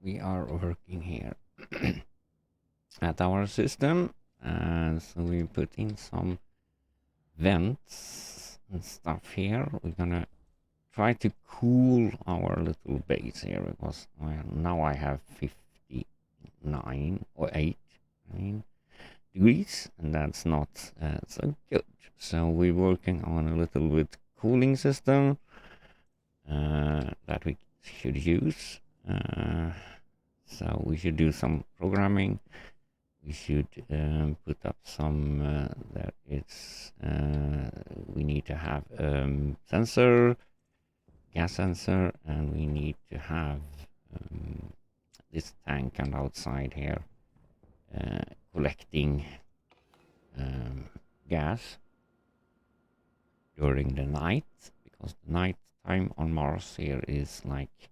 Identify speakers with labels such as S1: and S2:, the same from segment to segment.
S1: we are working here at our system, and so we put in some vents and stuff here. We're gonna try to cool our little base here because now I have 59 or 8 I mean degrees, and that's not so good. So we're working on a little bit cooling system that we should use. So we should do some programming. We should put up some that it's we need to have sensor, gas sensor, and we need to have this tank on the outside here collecting gas during the night, because the night time on Mars here is like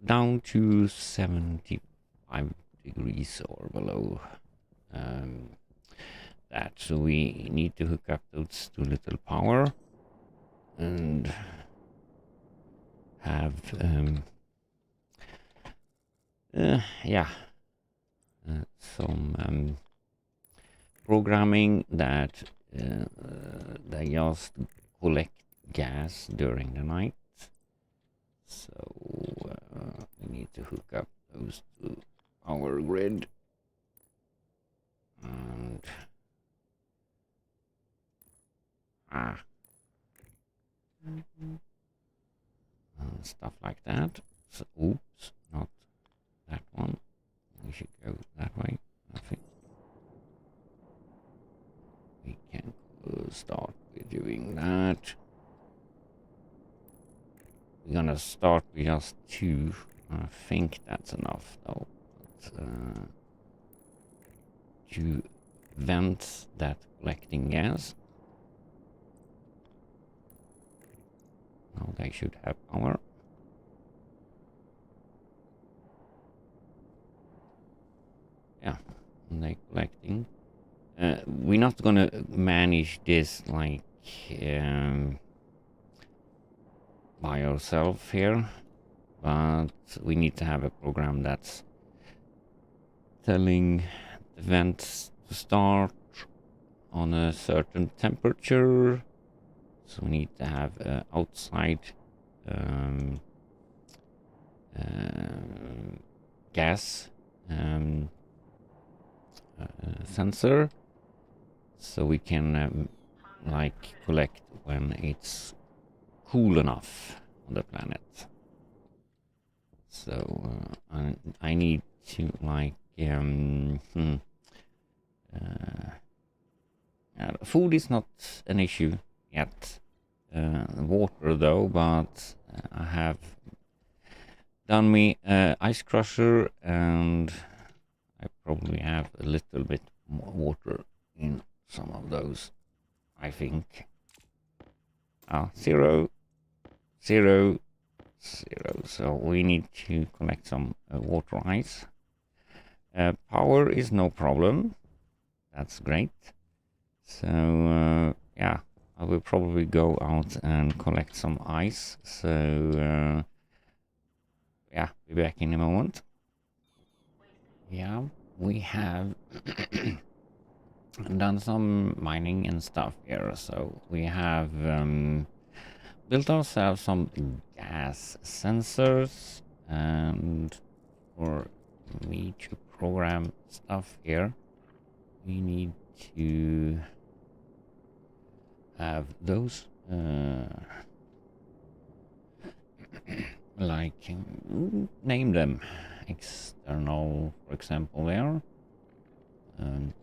S1: down to 75 degrees or below that. So we need to hook up those two little power and have some programming that they just collect gas during the night. So we need to hook up those to our grid and and stuff like that. So, oops, not that one. We should go that way. I think we can start with doing that. We're gonna start with just 2. I think that's enough though. But, 2 vents that collecting gas. Now they should have power. Yeah, and they collecting. We're not gonna manage this like by ourselves here, but we need to have a program that's telling the vents to start on a certain temperature. So we need to have outside gas sensor, so we can like collect when it's cool enough on the planet. So I need to like food is not an issue yet. Water though, but I have done me ice crusher, and I probably have a little bit more water in some of those, I think. 0, 0, 0. So we need to collect some water ice. Power is no problem. That's great. So yeah, I will probably go out and collect some ice. So yeah, be back in a moment. Yeah, we have done some mining and stuff here. So we have built ourselves some gas sensors, and for me to program stuff here, we need to have those like name them external, for example, there. And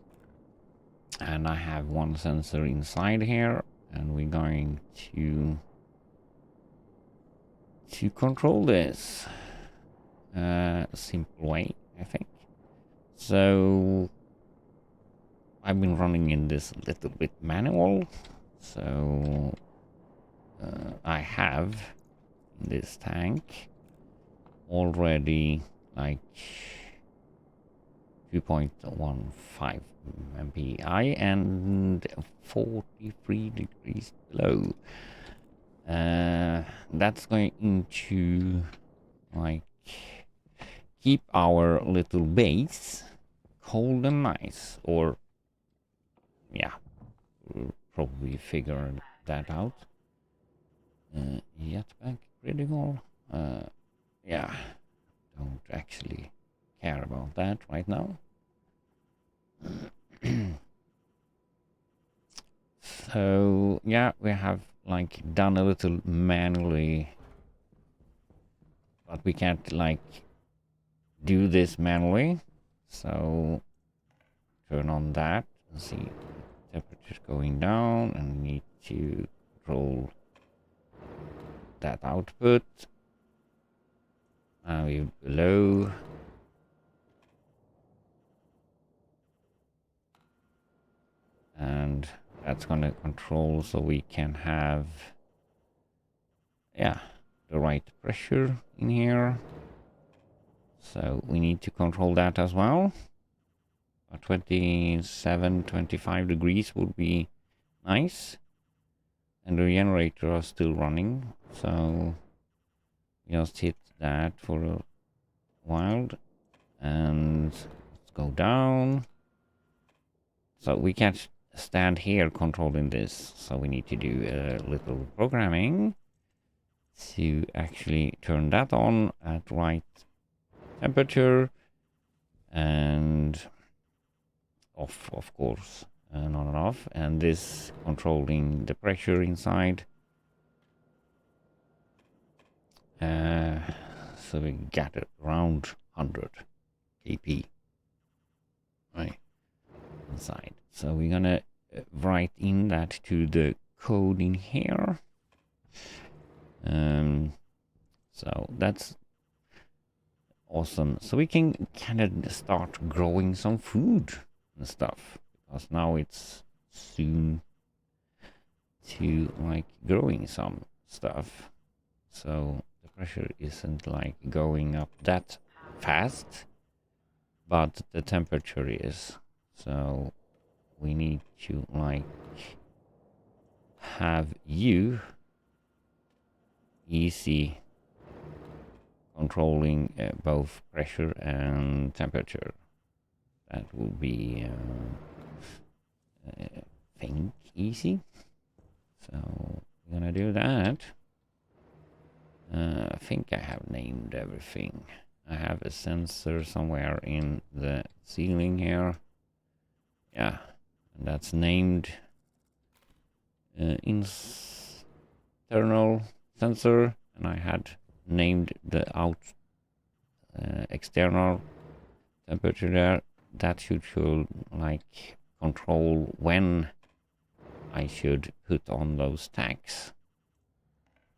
S1: I have one sensor inside here, and we're going to control this simple way, I think. So I've been running in this a little bit manual. So I have in this tank already like 2.15 MPI and 43 degrees below. That's going into like keep our little base cold and nice. Or yeah, we'll probably figure that out. Jetpack critical. Yeah, don't actually care about that right now. So yeah, we have like done a little manually, but we can't like do this manually. So turn on that and see temperature's going down, and need to control that output. Now we're below. And that's going to control so we can have, yeah, the right pressure in here. So we need to control that as well. 27, 25 degrees would be nice. And the generator are still running. So just hit that for a while. And let's go down. So we can't stand here controlling this. So we need to do a little programming to actually turn that on at right temperature and off, of course, and on and off. And this controlling the pressure inside. So we got it around 100 kp right inside. So we're gonna write in that to the code in here. So that's awesome. So we can kind of start growing some food and stuff, because now it's soon to like growing some stuff. So the pressure isn't like going up that fast, but the temperature is. So we need to like have you easy controlling both pressure and temperature. That will be I think easy. So we're gonna do that. I think I have named everything. I have a sensor somewhere in the ceiling here. Yeah, and that's named internal sensor, and I had named the external temperature there. That should like control when I should put on those tanks,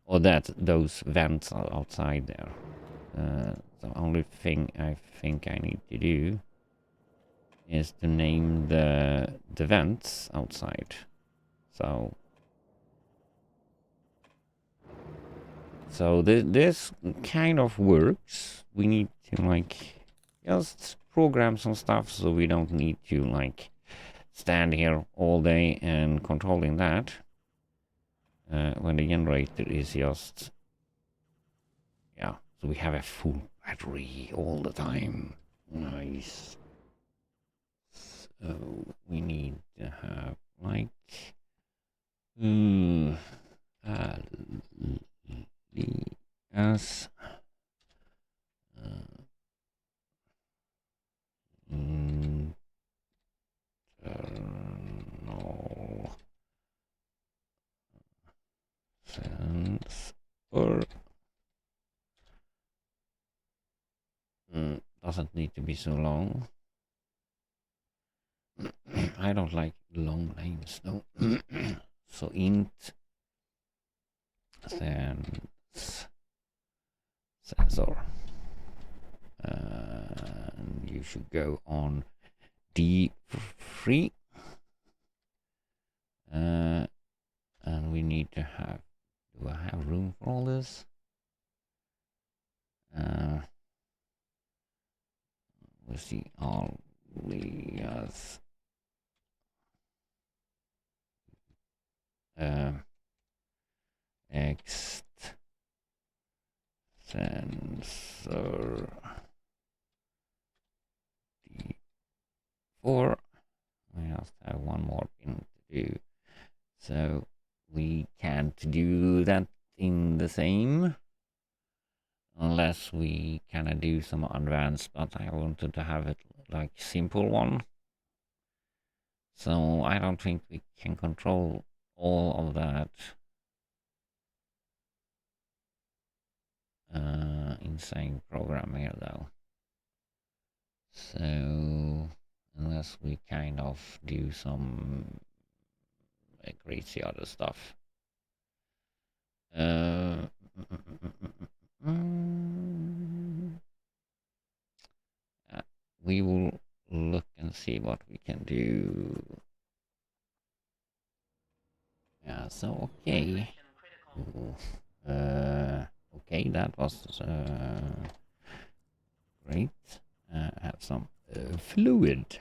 S1: or that those vents are outside there. The only thing I think I need to do is to name the vents outside. So this kind of works. We need to like just program some stuff so we don't need to like stand here all day and controlling that. When the generator is just, yeah, so we have a full battery all the time. Nice. So we need to have like as internal sensor. Doesn't need to be so long. I don't like long names though. So int sensor. And you should go on D3. And we need to have, do I have room for all this? We'll see all alias ext sensor something to do. So we can't do that in the same unless we kind of do some advanced, but I wanted to have it like simple one. So I don't think we can control all of that insane program here though. So unless we kind of do some crazy other stuff. We will look and see what we can do. Yeah, so okay. Okay, that was great. Have some fluid.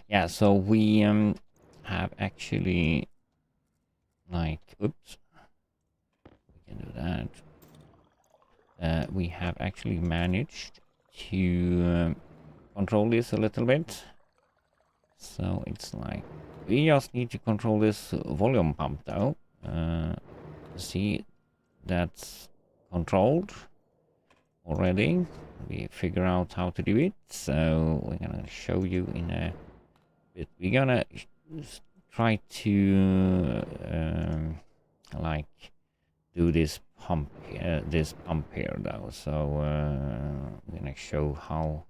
S1: Yeah, so we have actually like, oops, we can do that. We have actually managed to control this a little bit. So it's like, we just need to control this volume pump though. See, that's controlled already. We figure out how to do it. So we're gonna show you in a bit. We're gonna try to like do this pump here though. So we're gonna show how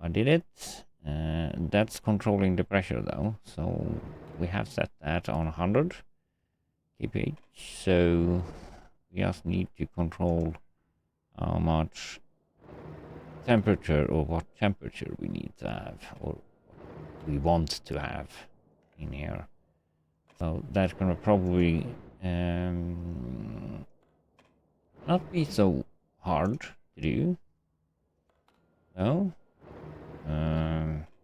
S1: I did it. That's controlling the pressure though. So we have set that on 100 kph. So we just need to control how much temperature or what temperature we need to have or we want to have in here. So that's gonna probably not be so hard to do. No,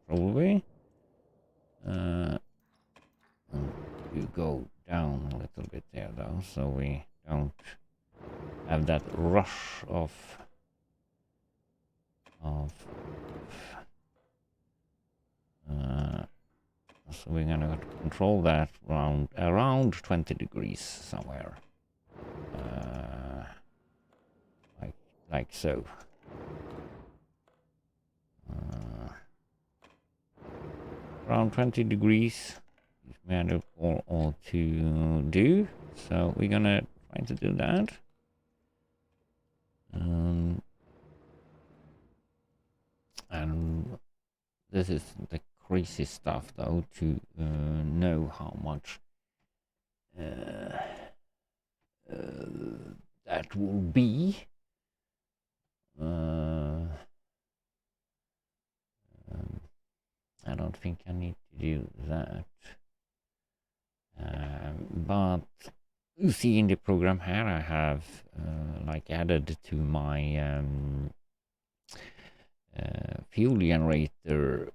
S1: probably. You go down a little bit there though, so we don't have that rush of so we're gonna control that around 20 degrees somewhere, like so. Around 20 degrees is manageable all to do, so we're gonna try to do that. And this is the crazy stuff though, to know how much that will be. I don't think I need to do that. But you see in the program here I have like added to my fuel generator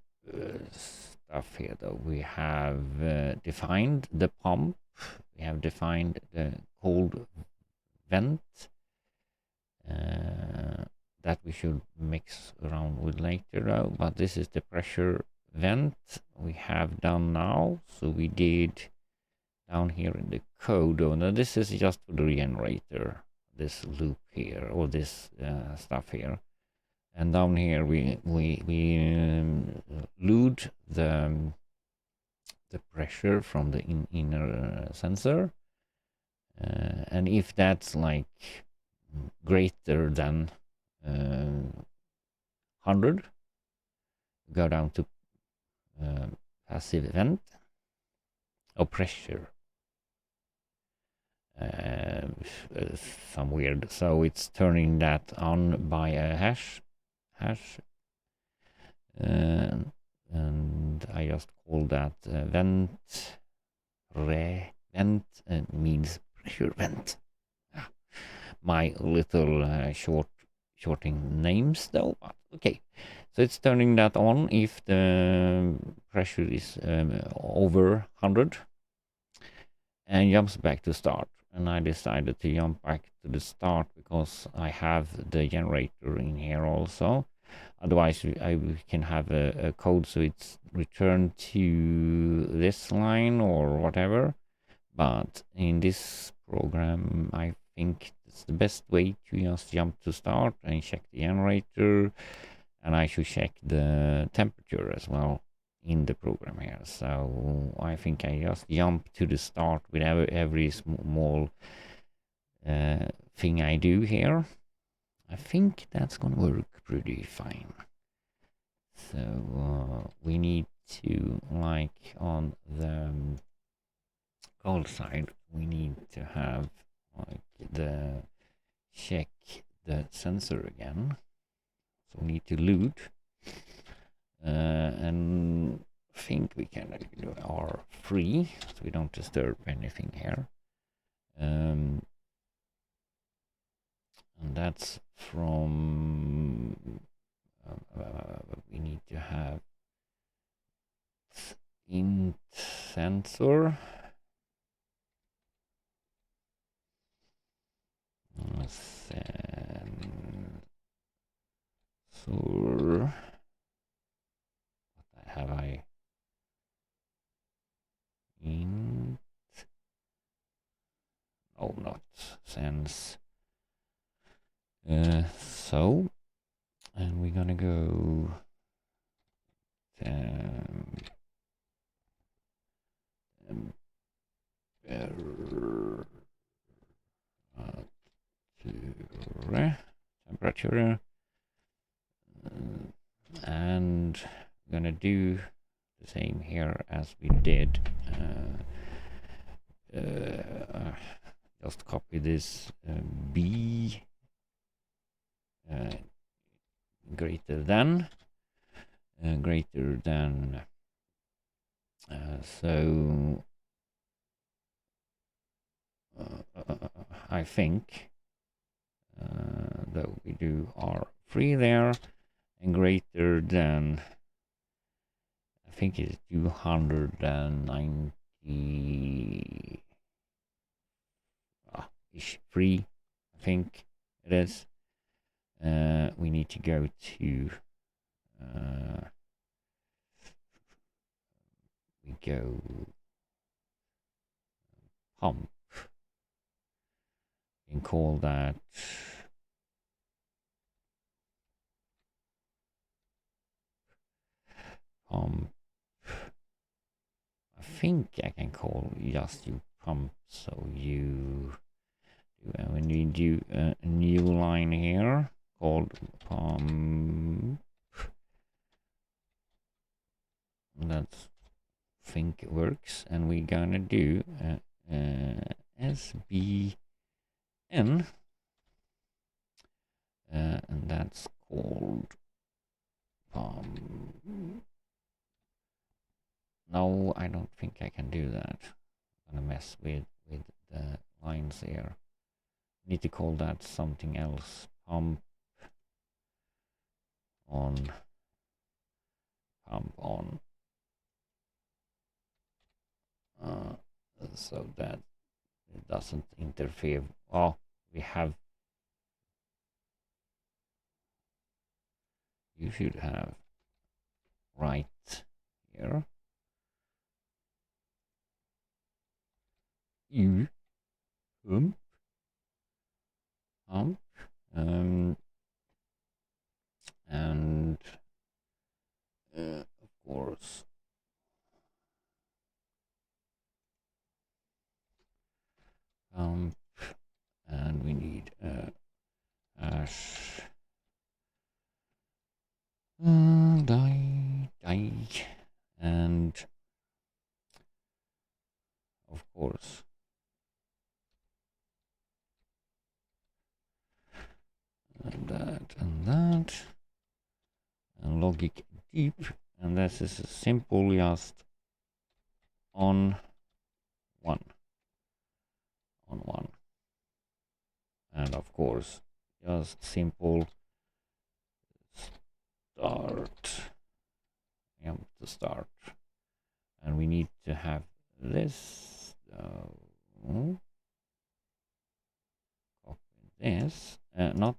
S1: stuff here though. We have defined the pump, we have defined the cold vent that we should mix around with later though, but this is the pressure vent we have done now. So we did down here in the code. Oh, now this is just for the generator, this loop here, or this stuff here. And down here we load the pressure from the inner sensor, and if that's like greater than 100, go down to passive vent or pressure. Some weird, so it's turning that on by a hash, and I just call that vent means pressure vent. My little shorting names though, but okay. So it's turning that on if the pressure is over 100, and jumps back to start. And I decided to jump back to the start because I have the generator in here also. Otherwise, we can have a code so it's returned to this line or whatever. But in this program, I think it's the best way to just jump to start and check the generator, and I should check the temperature as well in the program here. So I think I just jump to the start with every small thing I do here. I think that's gonna work pretty fine. So we need to, like on the cold side, we need to have like the check the sensor again. So we need to loot and think we can do R3 so we don't disturb anything here. And that's from we need to have int sensor sensor. What have I? Int. Oh, not sense. So, and we're gonna go temperature, and we're gonna do the same here as we did. Just copy this B greater than so I think that we do R3 there, and greater than, I think it's 290 ish free, I think it is. We need to go to we go pump and call that pump. I think I can call just you pump, so you we need you a new line here called pump. That's think it works, and we're gonna do SBN, and that's called no, I don't think I can do that. I'm gonna mess with the lines here. Need to call that something else. Pump on. So that it doesn't interfere. Oh, we have. You should have right here. You pump. And of course and we need hash die and of course and logic deep, and this is a simple just on one, and of course just simple start, to start, and we need to have this copy this, not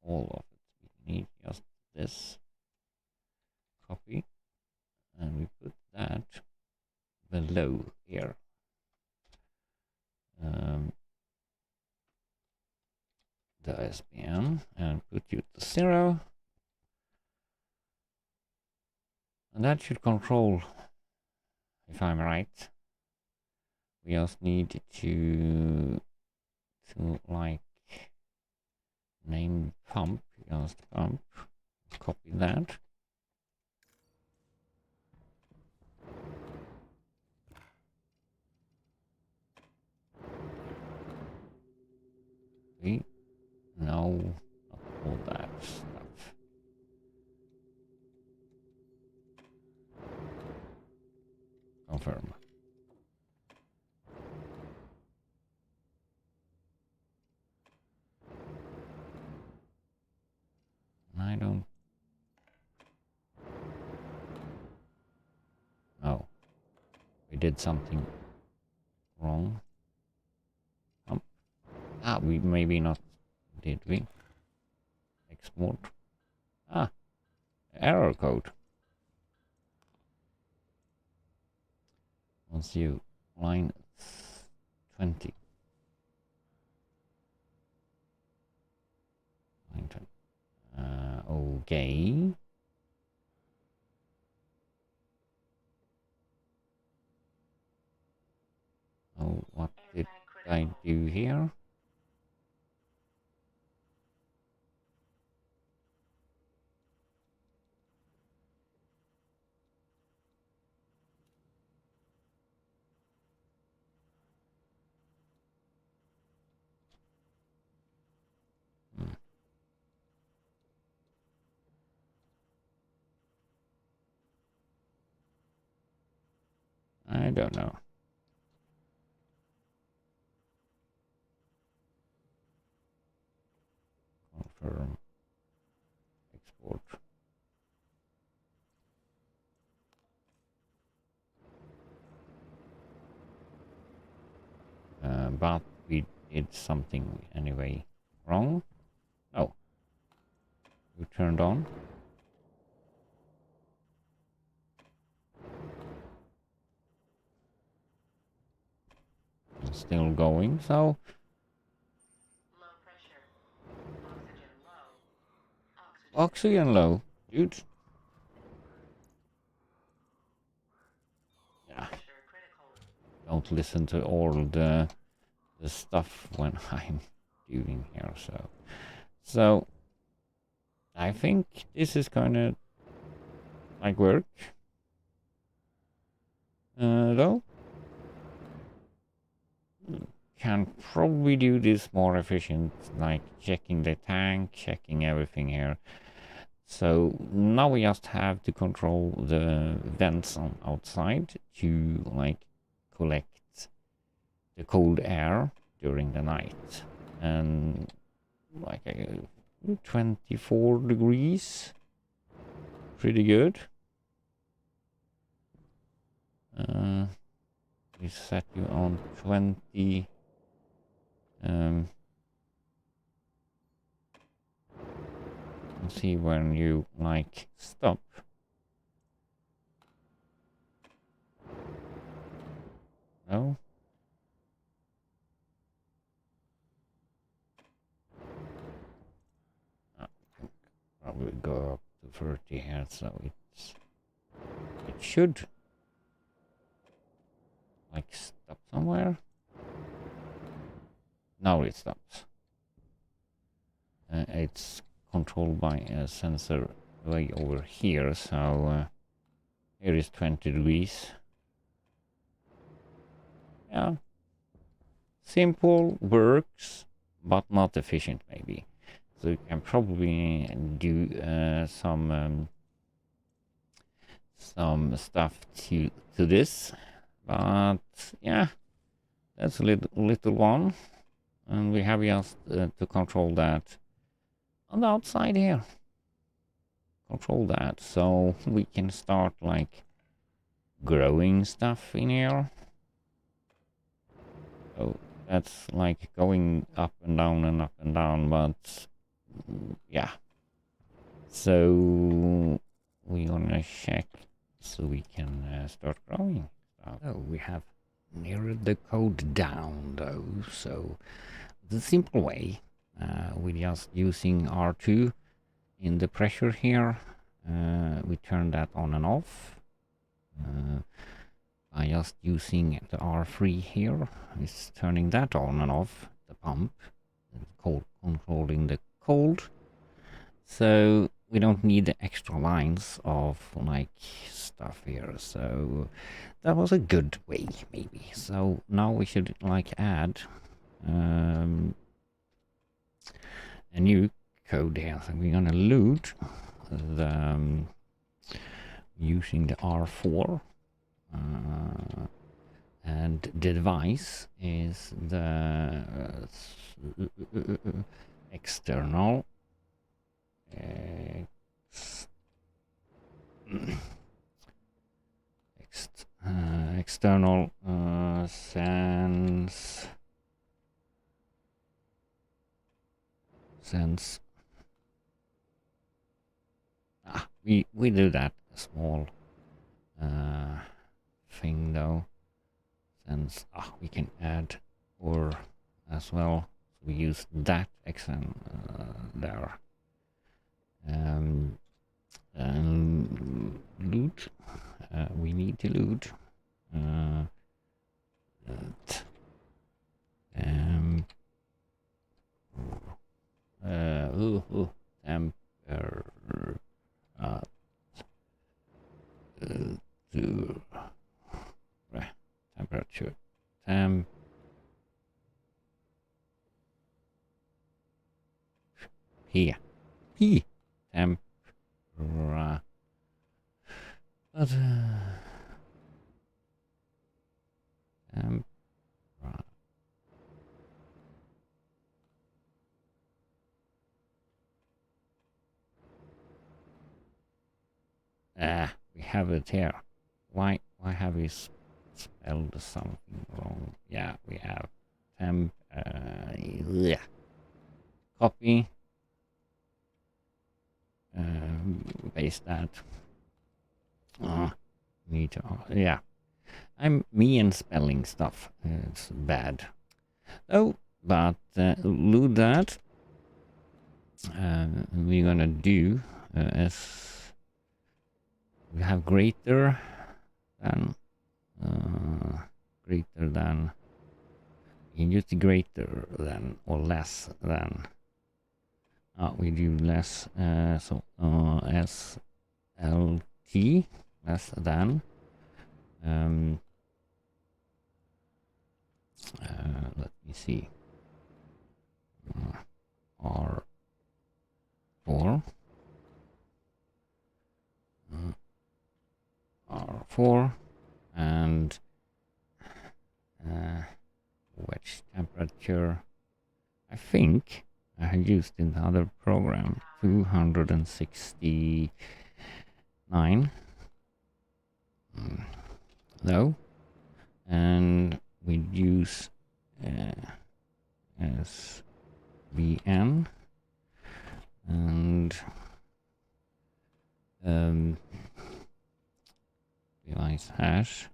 S1: all of it, we need just this. Copy. And we put that below here. The SPN and put you to 0. And that should control, if I'm right. We just need to like name pump, just pump, copy that. We know all that stuff. Confirm. I don't. Oh, we did something wrong. We maybe not. Did we? Export. Error code. Once you line 20. Line 20. Okay. Oh, what did I do here? I don't know. Confirm. Export. But we did something anyway wrong. Oh, you turned on. It's still going, so.
S2: Low pressure. Oxygen low.
S1: Oxygen low, dude. Yeah.
S2: Pressure critical.
S1: Don't listen to all the stuff when I'm doing here, so I think this is gonna like work. Though can probably do this more efficient, like checking the tank, checking everything here. So now we just have to control the vents on outside to like collect the cold air during the night. And like 24 degrees, pretty good. We set you on 20. Let's see when you like stop. No? Probably go up to 30 here, so it should like stop somewhere. Now it stops. It's controlled by a sensor way over here, so here is 20 degrees. Yeah. Simple, works, but not efficient maybe. So you can probably do some stuff to this, but yeah, that's a little one, and we have just to control that on the outside here. Control that so we can start like growing stuff in here. So that's like going up and down and up and down, but yeah, So we're gonna check so we can start growing. So we have narrowed the code down though. So the simple way, we're just using R2 in the pressure here. We turn that on and off. By just using the R3 here, it's turning that on and off, the pump, controlling the cold. So we don't need the extra lines of like stuff here. So that was a good way maybe. So now we should like add a new code here. So we're gonna load the using the R4 and the device is the external external sense. We do that small thing though, since we can add or as well. We use that exam there. And loot. We need to loot. Temperature. Here. Temp. But we have it here. Why have we spelled something wrong? Yeah, we have temp. Yeah. Copy. Paste that. Need to. Yeah. I'm me and spelling stuff. It's bad. Oh, but load that. We're gonna do as we have greater than you use the greater than or less than. We do less, so SLT less than. Let me see. R4. R4 and wedge temperature. I think I have used in the other program 269. No, and we use SVN and device hash.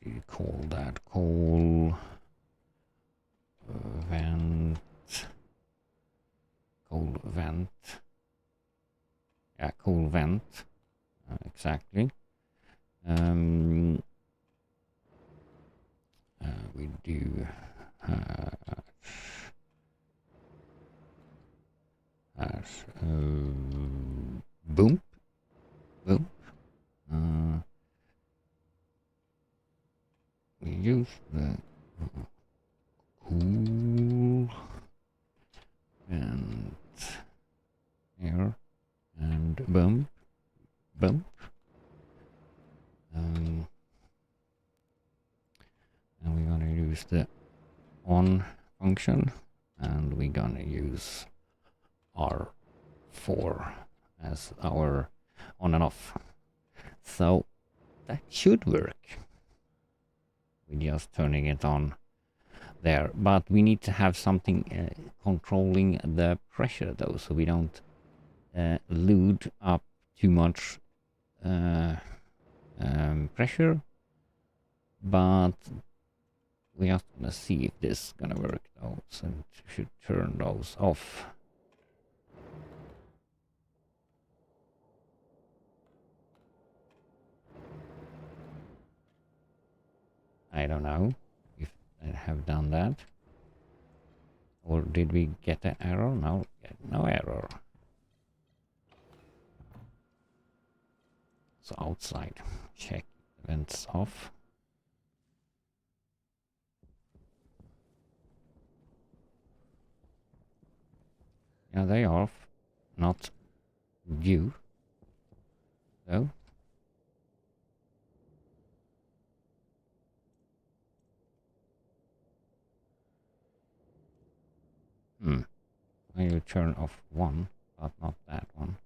S1: You call that cold vent. Yeah, cool vent. Exactly. We do boom. We use the cool and air and bump. And we're gonna use the on function, and we're gonna use R4 as our on and off. So that should work. We're just turning it on there, but we need to have something controlling the pressure though, so we don't load up too much pressure. But we have to see if this is gonna work though, so we should turn those off. I don't know if I have done that. Or did we get an error? No, no error. So outside, check vents off. Yeah, they are off, not you, though. Why you turn off one, but not that one?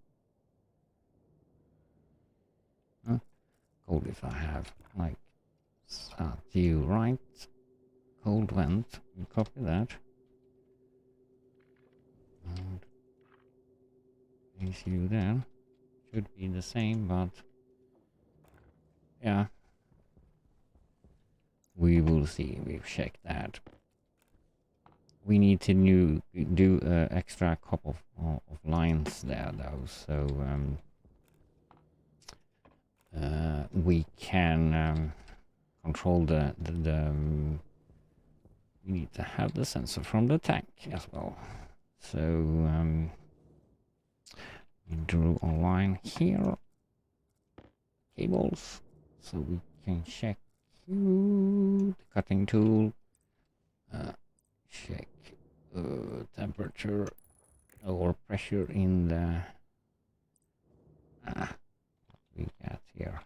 S1: Huh? Cold if I have like you right, cold vent. You copy that. And place you there. Should be the same, but yeah, we will see. We've checked that. We need to do extra couple of lines there though, so we can control the we need to have the sensor from the tank as well. So we drew a line here, cables, so we can check the cutting tool, check temperature or pressure in the we got here.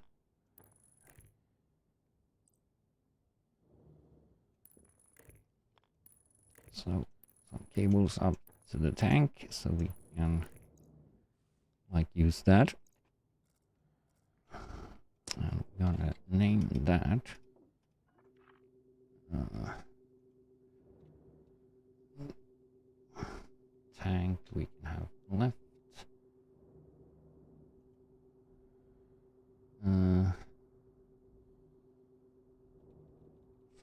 S1: So some cables up to the tank, so we can like use that. I'm gonna name that tank. We can have left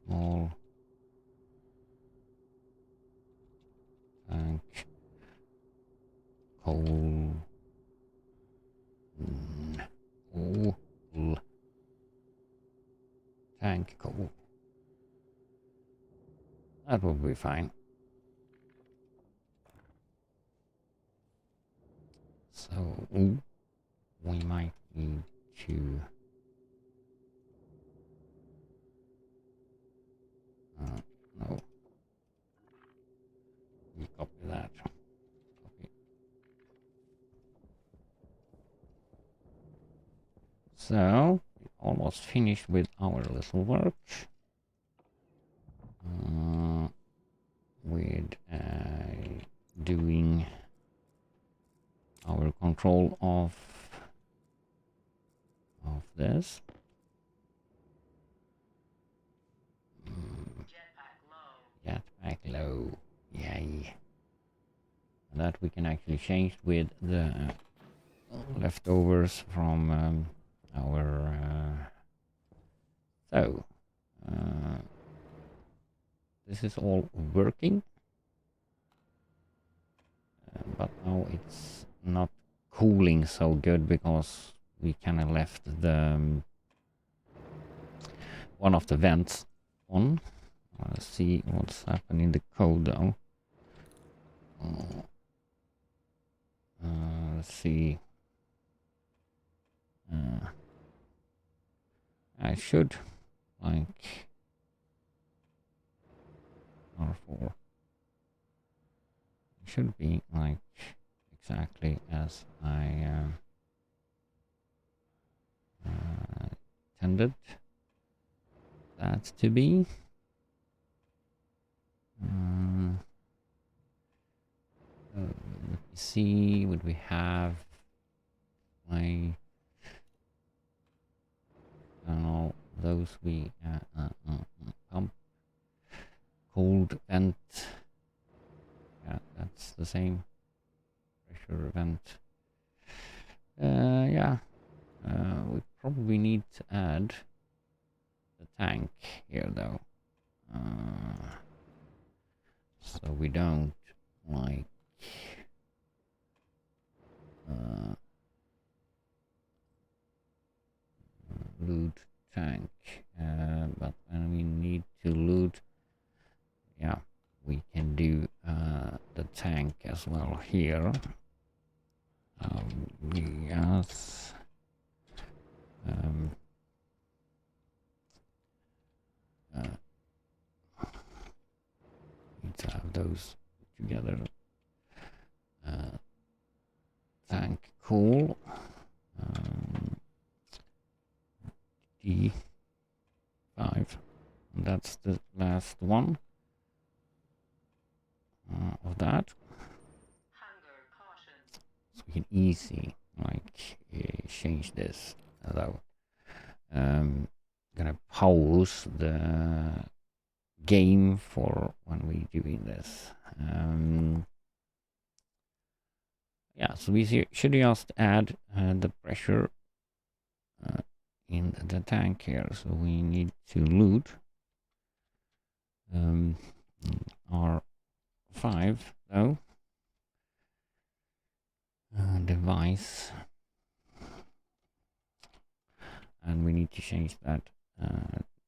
S1: small tank coal tank coal. That will be fine. So we might need to no, we copy that. Copy. So we almost finished with our little work with doing our control of this. Jetpack low. Yay. That we can actually change with the leftovers from our this is all working, but now it's not cooling so good because we kind of left the one of the vents on. Let's see what's happening in the code though. Let's see. I should like R4. It should be like exactly as I intended that to be. Let me see what we have. I don't know, those we pump cold vent. Yeah, that's the same. Pressure vent. Yeah. We probably need to add the tank here though. So we don't like uh, loot tank, but when we need to loot, yeah, we can do the tank as well here. Yes. Uh, need to have those together. Tank, cool. D5. That's the last one of that.
S2: Hunger caution.
S1: So we can easy like change this. Although gonna pause the game for when we doing this. Yeah, so we should just add the pressure in the tank here. So we need to loot R5 though. Device, and we need to change that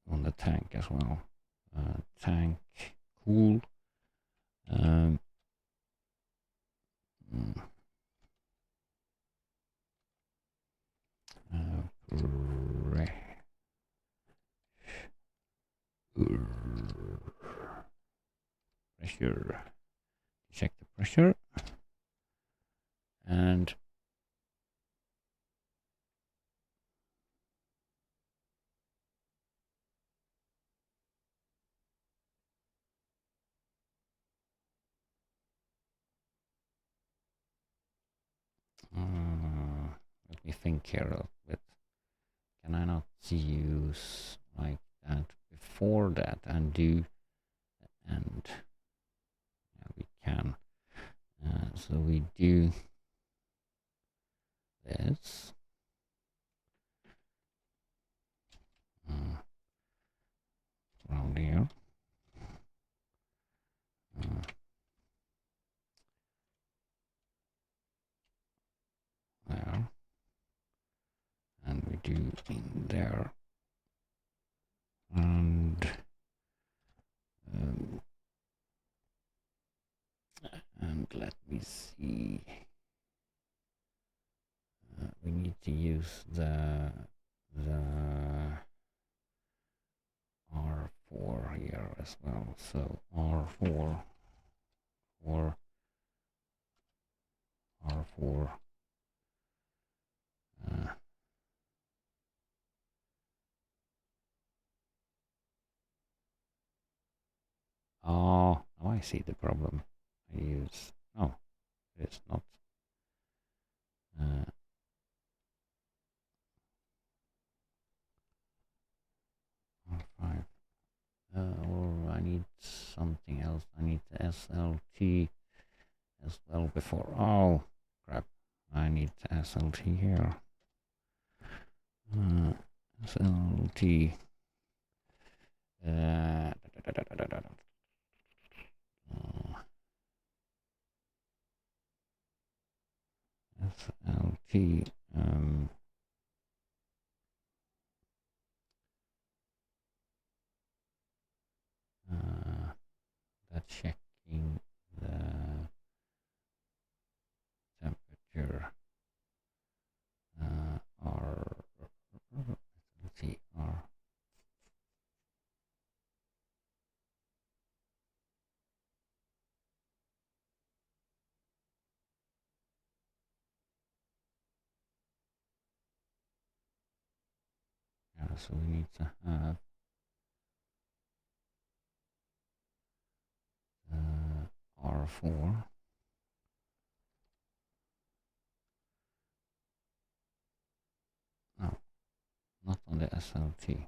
S1: on the tank as well. Tank, cool. Pressure. Check the pressure. And let me think here a bit. Can I not use like that before that and do, and yeah, we can. So we do this. Around here. There. And we do in there. And let me see. We need to use the R4 here as well. So R4 or R4. Oh, now I see the problem. I use, oh, it's not. R5. Or I need something else. I need the SLT as well before. Oh, crap. I need the SLT here. SLT. SLT. That's checking the temperature. R. Let's see. R. Yeah, so we need to have R4. No, not on the SLT.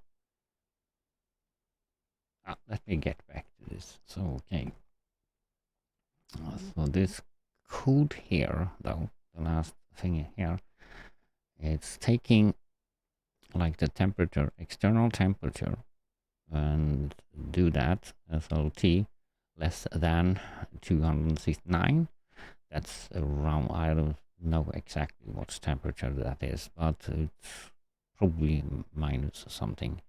S1: let me get back to this. So, okay. So this code here, though, the last thing here, it's taking like the temperature, external temperature, and do that SLT less than 269. That's around, I don't know exactly what temperature that is, but it's probably minus something.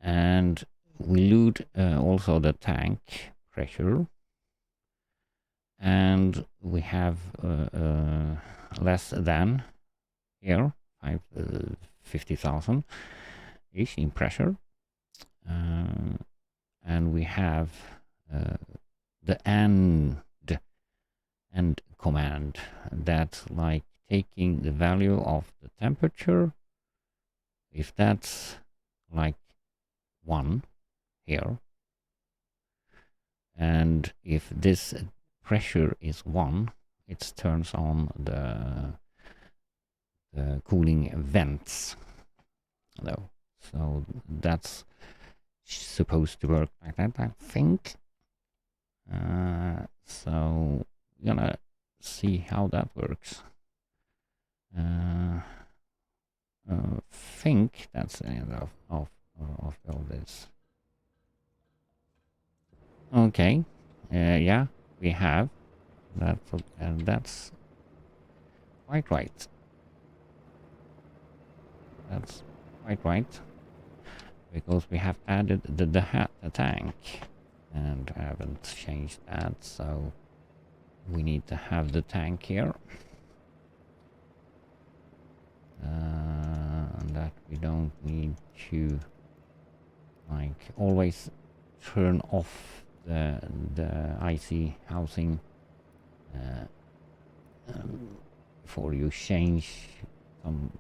S1: And we load also the tank pressure, and we have less than here 50,000 ish in pressure, and we have the end command that's like taking the value of the temperature. If that's like 1 here, and if this pressure is 1, it turns on the cooling vents, though. So that's supposed to work like that, I think. So we're gonna see how that works. Think that's the end of all this. Okay, yeah, we have that, and that's quite right. That's quite right, because we have added the tank, and I haven't changed that, so we need to have the tank here. And that we don't need to like always turn off the IC housing before you change some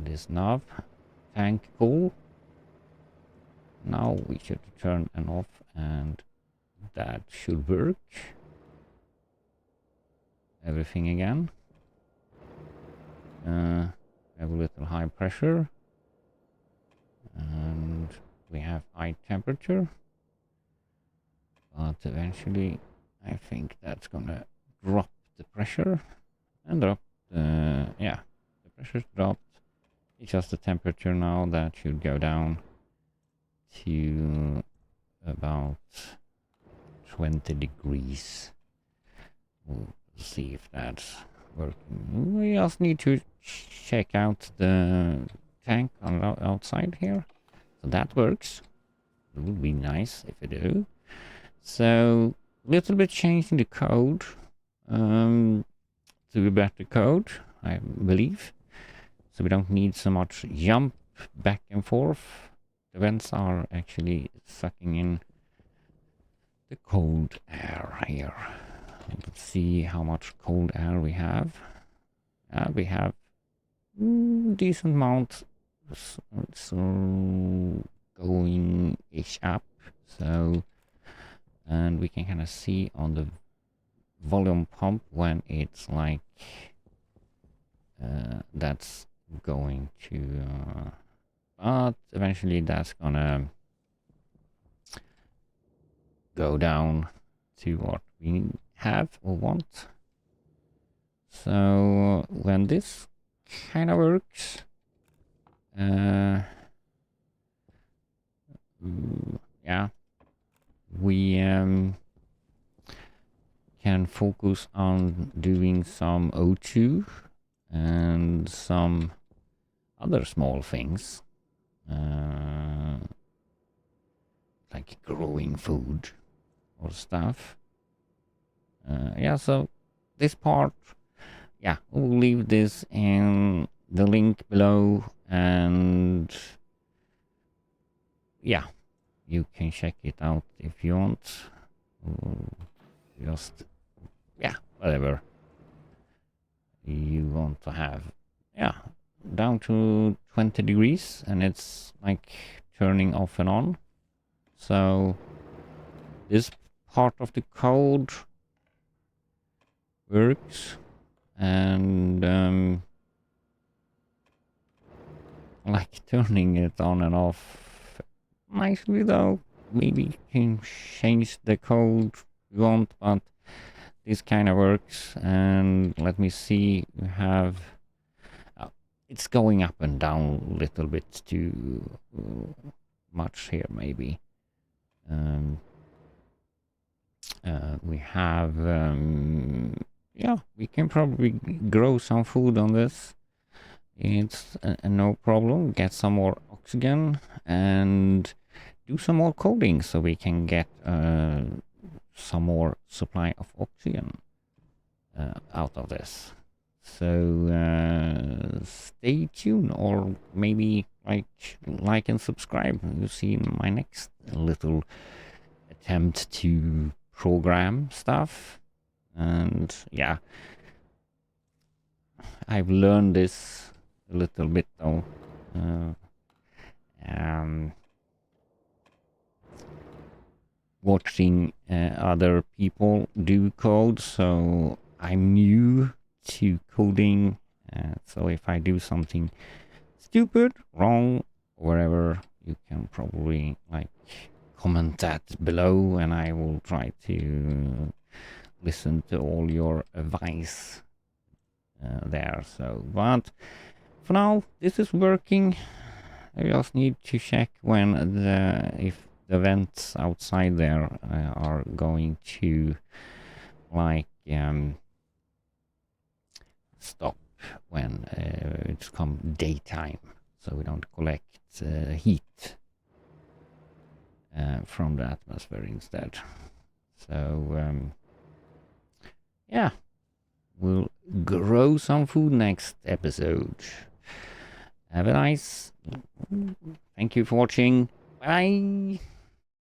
S1: this knob. Tank cool. Now we should turn it off, and that should work. Everything again. Have a little high pressure, and we have high temperature, but eventually I think that's gonna drop the pressure and drop the, yeah, the pressure's dropped. It's just the temperature now that should go down to about 20 degrees. We'll see if that's working. We also need to check out the tank on outside here. So that works. It would be nice if it do. So little bit changing the code to a better code, I believe. So we don't need so much jump back and forth. The vents are actually sucking in the cold air here. Let's see how much cold air we have. We have decent amount, so going ish up. So, and we can kind of see on the volume pump when it's like that's going to, but eventually that's gonna go down to what we have or want. So when this kind of works, yeah, we can focus on doing some O2 and some other small things, like growing food or stuff. Yeah, so this part, yeah, we'll leave this in the link below, and yeah, you can check it out if you want. Just, yeah, whatever you want to have. Yeah, down to 20 degrees, and it's like turning off and on. So this part of the code works, and like turning it on and off nicely, though. maybe can change the code you want, but this kind of works. And let me see, we have it's going up and down a little bit too much here maybe. We have yeah, we can probably grow some food on this. It's no problem. Get some more oxygen and do some more coding so we can get some more supply of oxygen out of this. So stay tuned, or maybe like and subscribe. You'll see my next little attempt to program stuff. And yeah, I've learned this a little bit though. Um, Watching other people do code, so I'm new to coding. So if I do something stupid, wrong, whatever, you can probably comment that below, and I will try to listen to all your advice there. So, but for now, this is working. I just need to check when if the vents outside there are going to stop when it's come daytime, so we don't collect heat from the atmosphere instead. So yeah, we'll grow some food next episode. Have a nice. Thank you for watching. Bye.